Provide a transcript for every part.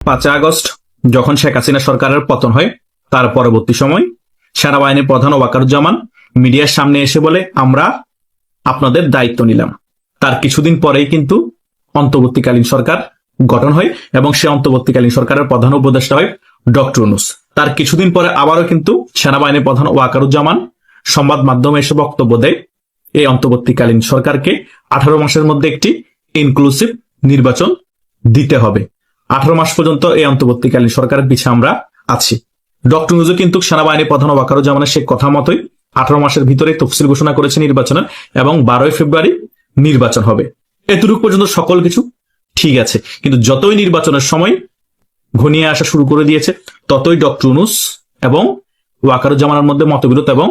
5 August যখন শেখ হাসিনা সরকারের পতন হয়, তার পরবর্তী সময় সেনাবাহিনীর প্রধান ওয়াকারুজ্জামান মিডিয়ার সামনে এসে বলে, আমরা আপনাদের দায়িত্ব নিলাম। তার কিছুদিন পরেই কিন্তু অন্তর্বর্তীকালীন সরকার গঠন হয় এবং সে অন্তর্বর্তীকালীন সরকারের প্রধান উপদেষ্টা হয় ডক্টর ইউনূস। তার কিছুদিন পরে আবারও কিন্তু সেনাবাহিনীর প্রধান ওয়াকারুজ্জামান সংবাদ মাধ্যমে এসে বক্তব্য দেয়, এই অন্তর্বর্তীকালীন সরকারকে 18 মাসের মধ্যে একটি ইনক্লুসিভ নির্বাচন দিতে হবে। 18 মাস পর্যন্ত এই অন্তর্বর্তীকালীন সরকারের পিছিয়ে আমরা আছি। ডক্টর ইউনূস কিন্তু সেনাবাহিনীর প্রধান ওয়াকারুজ্জামানের সে কথা মতোই 18 মাসের ভিতরে তফসিল ঘোষণা করেছে নির্বাচনের, এবং 12 ফেব্রুয়ারি নির্বাচন হবে। এতটুকু পর্যন্ত সকল কিছু ঠিক আছে, কিন্তু যতই নির্বাচনের সময় ঘনিয়ে আসা শুরু করে দিয়েছে, ততই ডক্টর ইউনূস এবং ওয়াকারুজ্জামানের মধ্যে মতবিরোধ এবং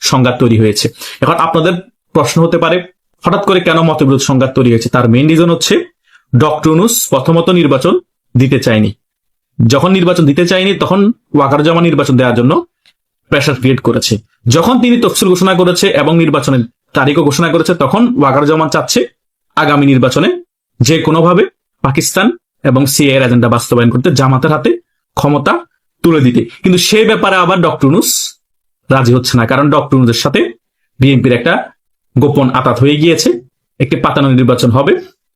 সংঘাত তৈরি হয়েছে। এখন আপনাদের প্রশ্ন হতে পারে, হঠাৎ করে কেন মতবিরোধ সংঘাত তৈরি হয়েছে? তার মেইন রিজন হচ্ছে ডক্টর ইউনূস প্রথমত নির্বাচন দিতে চায়নি। যখন নির্বাচন দিতে চায়নি, তখন ওয়াকারুজ্জামান নির্বাচন দেওয়ার জন্য প্রেশার ক্রিয়েট করেছে। যখন তিনি তফসিল ঘোষণা করেছে এবং নির্বাচনের তারিখও ঘোষণা করেছে, তখন ওয়াকারুজ্জামান চাচ্ছে আগামী নির্বাচনে যে কোনোভাবে পাকিস্তান এবং সিএ এর এজেন্ডা বাস্তবায়ন করতে জামাতের হাতে ক্ষমতা তুলে দিতে। কিন্তু সেই ব্যাপারে আবার ডক্টর ইউনূস রাজি হচ্ছে না, কারণ ডক্টর ইউনূসের সাথে বিএনপির একটা গোপন আঁতাত হয়ে গিয়েছে। একটি পাতানো নির্বাচন হবে,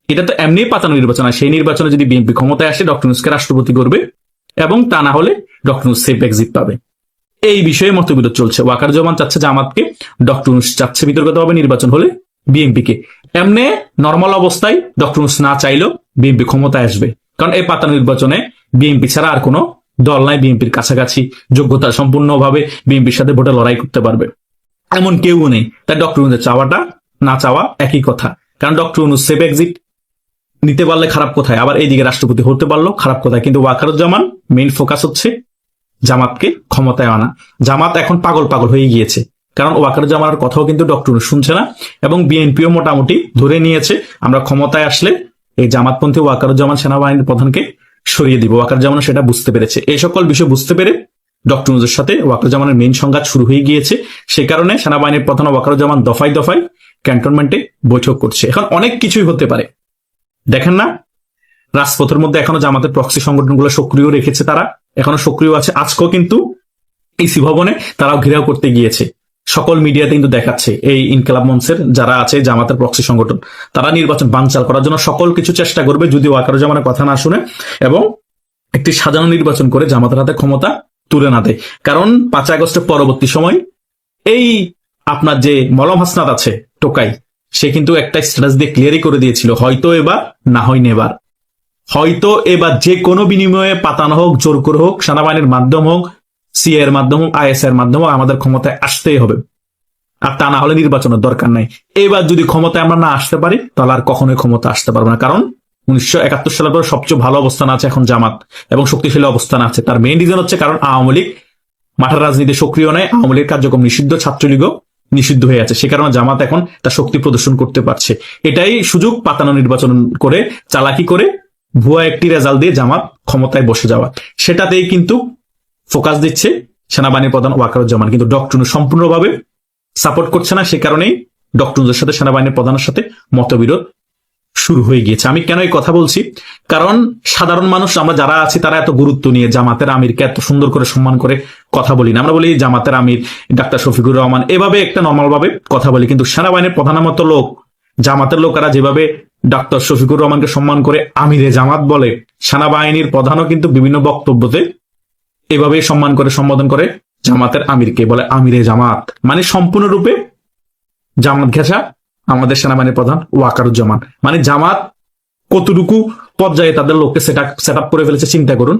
এটা তো এমনি পাতানো নির্বাচন, আর সেই নির্বাচনে যদি বিএনপি ক্ষমতায় আসে, ডক্টর ইউনূসকে রাষ্ট্রপতি করবে, এবং তা না হলে ডক্টর ইউনূস সেফ এক্সিট পাবে। এই বিষয়ে মতবিরোধ চলছে। ওয়াকারুজ্জামান চাচ্ছে জামাতকে, ডক্টর ইউনূস চাচ্ছে বিতর্কিতভাবে নির্বাচন হলে বিএনপিকে। এমনি নর্মাল অবস্থায় ডক্টর ইউনূস না চাইলেও বিএনপি ক্ষমতায় আসবে, কারণ এই পাতানো নির্বাচনে বিএনপি ছাড়া আর কোনো দল নাই বিএনপির কাছাকাছি যোগ্যতা সম্পূর্ণভাবে বিএনপির সাথে ভোটে লড়াই করতে পারবে, এমন কেউ নেই। তাই ডক্টর ইউনূসের চাওয়াটা না চাওয়া একই কথা, কারণ ডক্টর ইউনূস সেফ এক্সিট নিতে পারলে খারাপ কোথায়, আবার এইদিকে রাষ্ট্রপতি হতে পারলো খারাপ কোথায়। কিন্তু ওয়াকারুজ্জামান মেইন ফোকাস হচ্ছে জামাতকে ক্ষমতায় আনা। জামাত এখন পাগল পাগল হয়ে গিয়েছে, কারণ ওয়াকারুজ্জামানের কথাও কিন্তু ডক্টর ইউনূস শুনছে না, এবং বিএনপিও মোটামুটি ধরে নিয়েছে আমরা ক্ষমতায় আসলে এই জামাতপন্থী ওয়াকারুজ্জামান সেনাবাহিনীর প্রধানকে সরিয়ে দিব। ওয়াকারুজ্জামান সেটা বুঝতে পেরেছে। এই সকল বিষয় বুঝতে পেরে ডক্টর ইউনূসের সাথে ওয়াকারুজ্জামানের মেইন সংঘাত শুরু হয়ে গিয়েছে। সে কারণে সেনাবাহিনীর প্রধান ওয়াকারুজ্জামান দফায় দফায় ক্যান্টনমেন্টে বৈঠক করছে। এখন অনেক কিছুই হতে পারে, দেখেন না, রাজপথের মধ্যে এখনো জামাতের প্রক্সি সংগঠনগুলো সক্রিয় রেখেছে, তারা এখনো সক্রিয় আছে। আজকেও কিন্তু ইসি ভবনে তারাও ঘেরাও করতে গিয়েছে। সকল মিডিয়াতে কিন্তু দেখাচ্ছে এই ইনকিলাব মঞ্চের যারা আছে জামাতের প্রক্সি সংগঠন, তারা নির্বাচন বানচাল করার জন্য সকল কিছু চেষ্টা করবে যদি ওয়াকারুজ্জামানের কথা না শুনে এবং একটি সাজানো নির্বাচন করে জামাতের হাতে ক্ষমতা তুলে না দেয়। কারণ 5 আগস্টের পরবর্তী সময় এই আপনার যে মলম হাসনাত আছে টোকাই, সে কিন্তু একটা স্ট্যাটাস দিয়ে ক্লিয়ারই করে দিয়েছিল, হয়তো এবার না হয় নেবার, হয়তো এবার যে কোনো বিনিময়ে পাতানো হোক, জোর করে হোক, সেনাবাহিনীর মাধ্যম হোক, সিএ এর মাধ্যম হোক, আইএস এর মাধ্যম হোক, আমাদের ক্ষমতায় আসতেই হবে। আর তা না হলে নির্বাচনের দরকার নাই। এবার যদি ক্ষমতায় আমরা না আসতে পারি, তাহলে আর কখনোই ক্ষমতা আসতে পারবো না। কারণ 1971 সালের পর সবচেয়ে ভালো অবস্থান আছে এখন জামাত, এবং শক্তিশালী অবস্থান আছে। তার মেইন রিজন হচ্ছে কারণ আওয়ামী লীগ মাঠের রাজনীতি সক্রিয় নয়, আওয়ামী লীগের কার্যক্রম নিষিদ্ধ, ছাত্রলীগও নিষিদ্ধ হয়ে আছে। সে কারণে জামাত এখন তার শক্তি প্রদর্শন করতে পারছে। এটাই সুযোগ পাতানো নির্বাচন করে, চালাকি করে, ভুয়া একটি রেজাল্ট দিয়ে জামাত ক্ষমতায় বসে যাওয়া, সেটাতেই কিন্তু ফোকাস দিচ্ছে সেনাবাহিনীর প্রধান ওয়াকারুজ্জামান। কিন্তু ডক্টর ইউনূস সম্পূর্ণভাবে সাপোর্ট করছে না। সে কারণেই ডক্টর ইউনূসের সাথে সেনাবাহিনীর প্রধানের সাথে মতবিরোধ শুরু হয়ে গিয়েছে। আমি কেন এই কথা বলছি? কারণ সাধারণ মানুষ আমরা যারা আছি, তারা এত গুরুত্ব নিয়ে জামাতের আমিরকে এত সুন্দর করে সম্মান করে কথা বলি না। আমরা বলি জামাতের আমির ডাক্তার শফিকুর রহমান, এভাবে একটা নর্মাল ভাবে কথা বলি। কিন্তু সেনাবাহিনীর প্রধানের মতো লোক, জামাতের লোকেরা যেভাবে ডাক্তার শফিকুর রহমানকে সম্মান করে আমিরে জামাত বলে, সেনাবাহিনীর প্রধানও কিন্তু বিভিন্ন বক্তব্যতে এভাবে সম্মান করে সম্বোধন করে জামাতের আমিরকে, বলে আমিরে জামাত, মানে সম্পূর্ণরূপে জামাত ঘেঁষা আমাদের সেনাবাহিনীর প্রধান ওয়াকারুজ্জামান। মানে জামাত কতটুকু পর্যায়ে তাদের লোককে সেট আপ করে ফেলেছে চিন্তা করুন।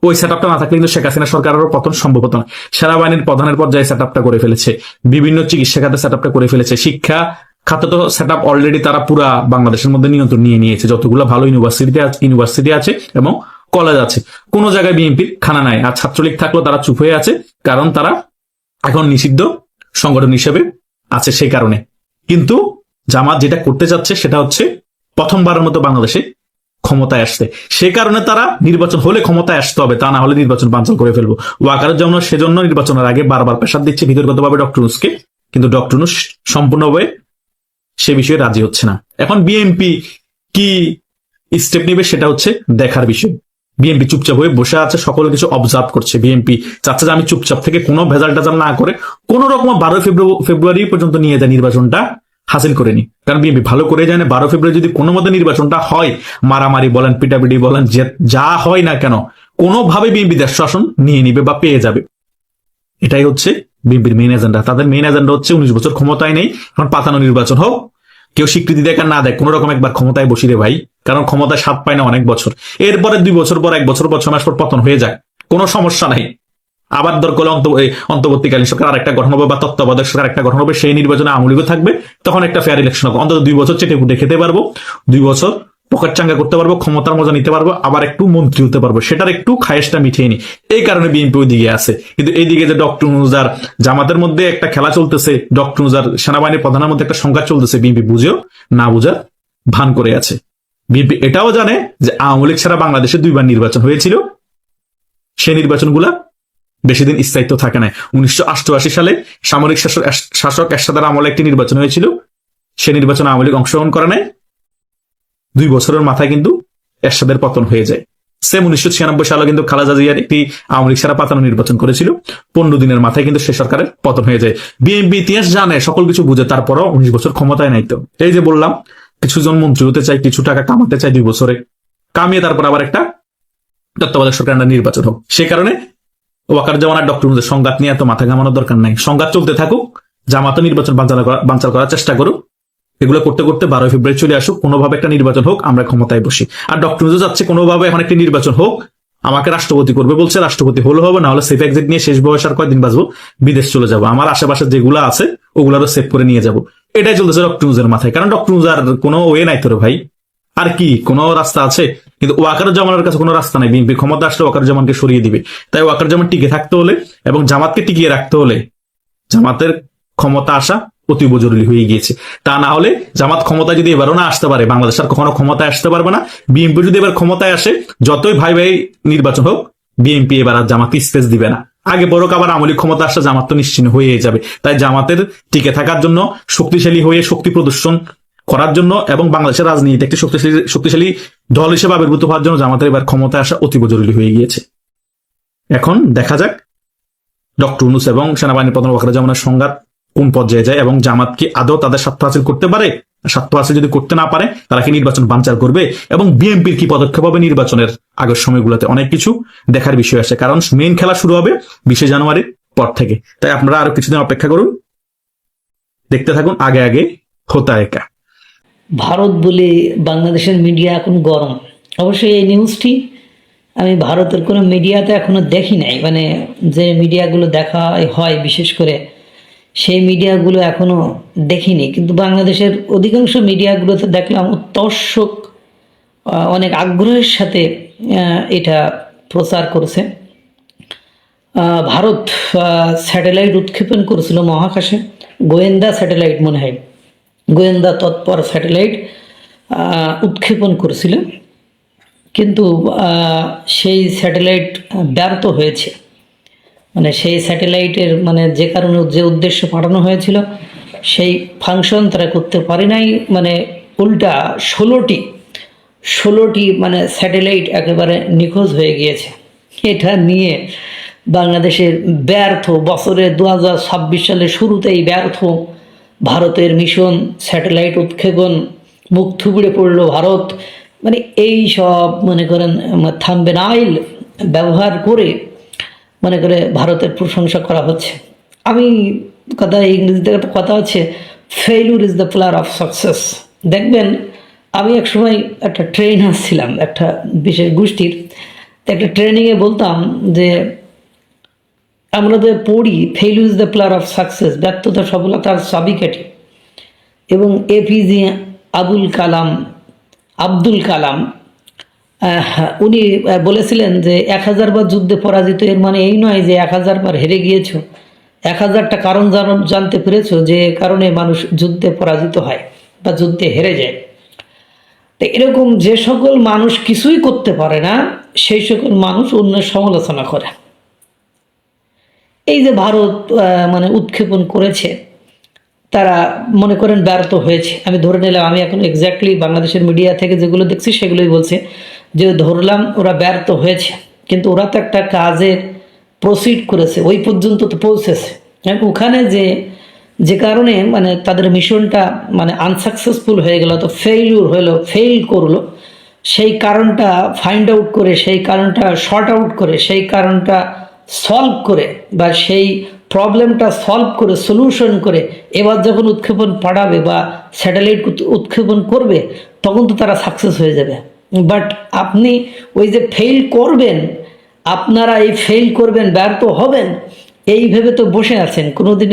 ওই সেট আপটা না থাকলে কিন্তু শেখ হাসিনা সরকারেরও পতন সম্ভব হতো না। সেনাবাহিনীর প্রধানের পর্যায়ে সেট আপটা করে ফেলেছে, বিভিন্ন চিকিৎসা খাতে সেট আপটা করে ফেলেছে, শিক্ষা খাতে তো সেট আপ অলরেডি তারা পুরা বাংলাদেশের মধ্যে নিয়ন্ত্রণ নিয়ে নিয়েছে। যতগুলো ভালো ইউনিভার্সিটি আছে এবং কলেজ আছে, কোন জায়গায় বিএনপির খানা নাই। আর ছাত্রলীগ থাকলেও তারা চুপ হয়ে আছে, কারণ তারা এখন নিষিদ্ধ সংগঠন হিসেবে আছে সেই কারণে। কিন্তু জামাত যেটা করতে যাচ্ছে সেটা হচ্ছে প্রথমবারের মতো বাংলাদেশে ক্ষমতায় আসছে। সে কারণে তারা নির্বাচন হলে ক্ষমতায় আসতে হবে, তা না হলে নির্বাচন বানচাল করে ফেলবো। ওয়াকারুজ্জামান সেজন্য নির্বাচনের আগে বারবার প্রেসার দিচ্ছে বিতর্কিতভাবে ডক্টর ইউনূসকে, কিন্তু ডক্টর ইউনূস সম্পূর্ণভাবে সে বিষয়ে রাজি হচ্ছে না। এখন বিএনপি কি স্টেপ নেবে সেটা হচ্ছে দেখার বিষয়। বিএনপি চুপচাপ হয়ে বসে আছে, সকল কিছু অবজার্ভ করছে। বিএনপি চাচ্ছে যে আমি চুপচাপ থেকে কোনো ভেজাল টাজাল না করে কোন রকম 12 ফেব্রুয়ারি পর্যন্ত নিয়ে যায় নির্বাচনটা হাসিল করে নি। কারণ বিএনপি ভালো করে জানে 12 ফেব্রুয়ারি যদি কোনো মতে নির্বাচনটা হয়, মারামারি বলেন, পিটাপিটি বলেন, যা হয় না কেন, কোনোভাবে বিএনপি দেশ শাসন নিয়ে নিবে বা পেয়ে যাবে। এটাই হচ্ছে বিএনপির মেইন এজেন্ডা। তাদের মেইন এজেন্ডা হচ্ছে 19 বছর ক্ষমতায় নেই, এখন পাতানো নির্বাচন হোক, কেউ স্বীকৃতি দেখ আর না দেখ, কোন রকম একবার ক্ষমতায় বসিরে ভাই। কারণ ক্ষমতায় স্বাদ পায় না অনেক বছর, এরপরে 2 বছর পর, 1 বছর পর, 6 মাস পর পতন হয়ে যায়, কোনো সমস্যা নাই। আবার দরকার অন্তর্বর্তীকালীন সরকার আরেকটা গঠন হবে বা তত্ত্বাবধায়ক সরকার একটা গঠন হবে, সেই নির্বাচনে আওয়ামী লীগও থাকবে, তখন একটা ফেয়ার ইলেকশন হবে। অন্তত 2 বছর চেটে কুটে খেতে পারবো, 2 বছর পকেট চাঙ্গা করতে পারবো, ক্ষমতার মজা নিতে পারবো, আবার একটু মন্ত্রী হতে পারবো, সেটার একটু খায়েশটা মিটিয়ে নি। এই কারণে বিএনপি ওই দিকে আছে। কিন্তু এইদিকে যে ডক্টর নুজার জামাতের মধ্যে একটা খেলা চলতেছে, ডক্টর নুজার সেনাবাহিনীর প্রধানের মধ্যে একটা সংঘাত চলতেছে, বিএনপি বুঝেও না বুঝার ভান করে আছে। বিএনপি এটাও জানে যে আওয়ামী লীগ ছাড়া বাংলাদেশে 2বার নির্বাচন হয়েছিল, সেই নির্বাচনগুলা বেশি দিন স্থায়িত্ব থাকে না। 1988 সালে সামরিক শাসক এরশাদের আমলে একটি নির্বাচন হয়েছিল, সে নির্বাচনে আওয়ামী লীগ অংশগ্রহণ করে নাই, 2 বছরের মাথায় কিন্তু এরশাদের পতন হয়ে যায়। সেম 1996 সালে কিন্তু খালেদা জিয়ার একটি আওয়ামী লীগ ছাড়া পাতানো নির্বাচন করেছিল, 15 দিনের মাথায় কিন্তু সে সরকারের পতন হয়ে যায়। বিএনপি ইতিহাস জানে, সকল কিছু বুঝে, তারপরও 19 বছর ক্ষমতায় নাই। তো এই যে বললাম, কিছুজন মন্ত্রী হতে চায়, কিছু টাকা কামাতে চায় 2 বছরে, কামিয়ে তারপর আবার একটা তত্ত্বাবধায়ক সরকার নির্বাচন হোক। সে কারণে ওয়াকারুজ্জামান ডক্টর নুজার সংঘাত নিয়ে এত মাথা ঘামানোর দরকার নাই। সংঘাত চলতে থাকুক, জামাত নির্বাচন বানচাল করার চেষ্টা করুক, এগুলো করতে করতে 12 ফেব্রুয়ারি চলে আসুক, কোনোভাবে একটা নির্বাচন হোক, আমরা ক্ষমতায় বসি। আর ডক্টর নুজার যাচ্ছে কোনোভাবে এখন একটি নির্বাচন হোক, আমাকে রাষ্ট্রপতি করবে বলছে, রাষ্ট্রপতি হলে হবে, না হলে সেফ এক্সিট নিয়ে শেষ বয়স আর কয়েকদিন বাঁচবো, বিদেশ চলে যাবো, আমার আশেপাশে যেগুলো আছে ওগুলারও সেভ করে নিয়ে যাবো। এটাই চলতেছে ডক্টর নুজার মাথায়। কারণ ডক্টর নুজার কোনো ওয়ে নাই তোর ভাই, আর কি কোনো রাস্তা আছে? কিন্তু ওয়াকারুজ্জামানের কাছে কোনো রাস্তা নাই। বিএনপি ক্ষমতা আসলে ওয়াকারুজ্জামানকে সরিয়ে দিবে। তাই ওয়াকারুজ্জামান টিকে থাকতে হলে এবং জামাতকে টিকিয়ে রাখতে হলে জামাতের ক্ষমতা আসা অতীব জরুরি হয়ে গিয়েছে। তা না হলে জামাত ক্ষমতায় যদি এবারও না আসতে পারে, বাংলাদেশ আর কখনো ক্ষমতায় আসতে পারবে না। বিএনপি যদি এবার ক্ষমতায় আসে, যতই ভাই ভাই নির্বাচন হোক, বিএনপি এবার আর জামাতকে স্পেস দিবে না। আগে বড় আবার আওয়ামী লীগ ক্ষমতা আসলে জামাত তো নিশ্চিন্ন হয়ে যাবে। তাই জামাতের টিকে থাকার জন্য, শক্তিশালী হয়ে শক্তি প্রদর্শন করার জন্য এবং বাংলাদেশের রাজনীতিতে একটি শক্তিশালী দল হিসেবে আবির্ভূত হওয়ার জন্য জামাতের এবার ক্ষমতায় আসা অতীব জরুরি হয়ে গিয়েছে। এখন দেখা যাক ডক্টর ইউনূস এবং সেনাবাহিনীর প্রধান ওয়াকারুজ্জামানের সংঘাত কোন পর্যায়ে যায় এবং জামাত কি আদৌ তাদের স্বার্থ হাসিল করতে পারে। স্বার্থ হাসিল যদি করতে না পারে, তারা কি নির্বাচন বানচাল করবে এবং বিএনপির কি পদক্ষেপ হবে নির্বাচনের আগের সময়গুলোতে, অনেক কিছু দেখার বিষয় আছে। কারণ মেইন খেলা শুরু হবে 20 জানুয়ারির পর থেকে। তাই আপনারা আরো কিছুদিন অপেক্ষা করুন, দেখতে থাকুন আগে আগে হোতা একা। ভারত বলে বাংলাদেশের মিডিয়া এখন গরম। অবশ্যই এই নিউজটি আমি ভারতের কোনো মিডিয়াতে এখনো দেখি নাই, মানে যে মিডিয়াগুলো দেখা হয় বিশেষ করে সেই মিডিয়াগুলো এখনো দেখিনি। কিন্তু বাংলাদেশের অধিকাংশ মিডিয়াগুলোতে দেখলাম দর্শক অনেক আগ্রহের সাথে এটা প্রচার করছে। ভারত স্যাটেলাইট উৎক্ষেপণ করেছিল মহাকাশে, গোয়েন্দা স্যাটেলাইট মনে হয়, গোয়েন্দা তৎপর স্যাটেলাইট উৎক্ষেপণ করেছিল, কিন্তু সেই স্যাটেলাইট ব্যর্থ হয়েছে। মানে সেই স্যাটেলাইটের মানে যে কারণে যে উদ্দেশ্যে পাঠানো হয়েছিল সেই ফাংশন তারা করতে পারে নাই। মানে উল্টা 16টি মানে স্যাটেলাইট একেবারে নিখোঁজ হয়ে গিয়েছে। এটা নিয়ে বাংলাদেশের ব্যর্থ, বছরে 2026 সালের শুরুতেই ব্যর্থ ভারতের মিশন, স্যাটেলাইট উৎক্ষেপণ, মুখ থুবড়ে পড়লো ভারত। মানে এই সব মনে করেন থাম্বনেইল ব্যবহার করে মনে করে ভারতের প্রশংসা করা হচ্ছে। আমি কথা ইংরেজিতে একটা কথা আছে, failure is the pillar of success. দেখবেন আমি একসময় একটা ট্রেনার ছিলাম একটা বিশেষ গোষ্ঠীর, একটা ট্রেনিংয়ে বলতাম যে আমরা যে পড়ি failure is the pillar of success, ব্যর্থতা সফলতার চাবিকাঠি। এবং এপিজে আব্দুল কালাম উনি বলেছিলেন যে 1000 বার যুদ্ধে পরাজিত, এর মানে এই নয় যে 1000 বার হেরে গিয়েছো, 1000টা কারণ জানতে পেরেছো যে কারণে মানুষ যুদ্ধে পরাজিত হয় বা যুদ্ধে হেরে যায়। তো এরকম যে সকল মানুষ কিছুই করতে পারে না সেই সকল মানুষ অন্যের সমালোচনা করে। এই যে ভারত মানে উৎক্ষেপণ করেছে, তারা মনে করেন ব্যর্থ হয়েছে। আমি ধরে নিলাম, আমি এখন এক্স্যাক্টলি বাংলাদেশের মিডিয়া থেকে যেগুলো দেখছি সেগুলোই বলছে, যে ধরলাম ওরা ব্যর্থ হয়েছে, কিন্তু ওরা তো একটা কাজের প্রসিড করেছে, ওই পর্যন্ত তো পৌঁছেছে। ওখানে যে কারণে মানে তাদের মিশনটা মানে আনসাকসেসফুল হয়ে গেল, তো ফেইলিউর হলো, ফেইল করলো, সেই কারণটা ফাইন্ড আউট করে, সেই কারণটা শর্ট আউট করে, সেই কারণটা সলভ করে, বা সেই প্রবলেমটা সলভ করে সলিউশন করে এবার যখন উৎক্ষেপণ পাঠাবে বা স্যাটেলাইট উৎক্ষেপণ করবে, তখন তো তারা সাকসেস হয়ে যাবে। বাট আপনি ওই যে ফেইল করবেন, আপনারা এই ফেইল করবেন, ব্যর্থ হবেন, এই ভেবে তো বসে আছেন। কোনোদিন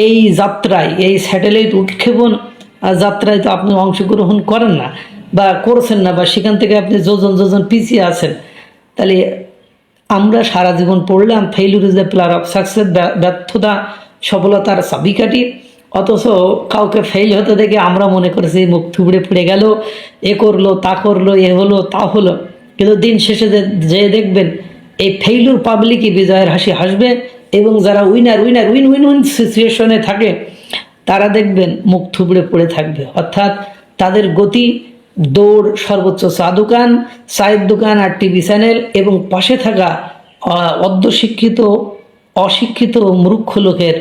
এই যাত্রায়, এই স্যাটেলাইট উৎক্ষেপণ যাত্রায় তো আপনি অংশগ্রহণ করেন না বা করছেন না, বা সেখান থেকে আপনি যোজন যোজন পিছিয়ে আছেন। তাহলে আমরা সারা জীবন পড়লাম failure is the pillar of success, ব্যর্থতা সফলতার চাবিকাঠি, অথচ কাউকে ফেইল হতে দেখে আমরা মনে করেছি মুখ থুবড়ে পড়ে গেল, এ করলো, তা করলো, এ হলো, তা হলো। কিন্তু দিন শেষে যে দেখবেন এই ফেইলিউর পাবলিকই বিজয়ের হাসি হাসবে, এবং যারা winner winner win win win সিচুয়েশনে থাকে তারা দেখবেন মুখ থুবড়ে পড়ে থাকবে। অর্থাৎ তাদের গতি, দৌড় সর্বোচ্চ চা দোকান, চায়ের দোকান আর টিভি চ্যানেল, এবং পাশে থাকা অর্ধশিক্ষিত, অশিক্ষিত, মূর্খ লোকের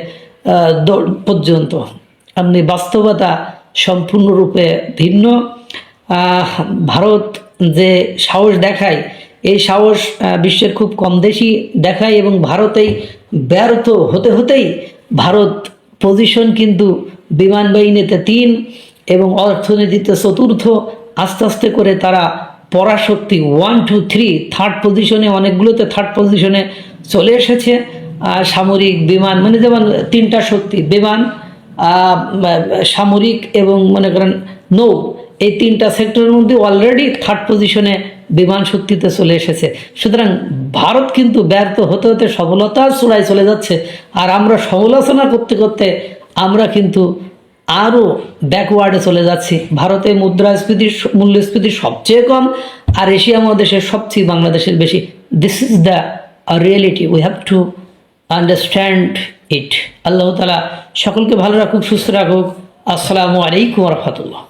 দৌড় পর্যন্ত। আপনি বাস্তবতা সম্পূর্ণরূপে ভিন্ন। ভারত যে সাহস দেখায়, এই সাহস বিশ্বের খুব কম দেশই দেখায়, এবং ভারতেই ব্যর্থ হতে হতেই ভারত পজিশন কিন্তু বিমান বাহিনীতে 3 এবং অর্থনীতিতে 4র্থ, আস্তে আস্তে করে তারা পরাশক্তি 1, 2, 3 থার্ড পজিশনে, অনেকগুলোতে থার্ড পজিশনে চলে এসেছে। সামরিক, বিমান, মানে যেমন 3টা শক্তি, বিমান, সামরিক এবং মনে করেন নৌ, এই 3টা সেক্টরের মধ্যে অলরেডি থার্ড পজিশনে বিমান শক্তিতে চলে এসেছে। সুতরাং ভারত কিন্তু ব্যর্থ হতে হতে সফলতার চূড়ায় চলে যাচ্ছে, আর আমরা সমালোচনা করতে করতে আমরা কিন্তু আরও ব্যাকওয়ার্ডে চলে যাচ্ছি। ভারতে মুদ্রাস্ফীতির, মূল্যস্ফীতি সবচেয়ে কম, আর এশিয়া মহাদেশের সবচেয়ে বাংলাদেশের বেশি। This is the reality, we have to understand it. আল্লাহ তাআলা সকলকে ভালো রাখুক, সুস্থ রাখুক। আসসালামু আলাইকুম ওয়া রাহমাতুল্লাহ।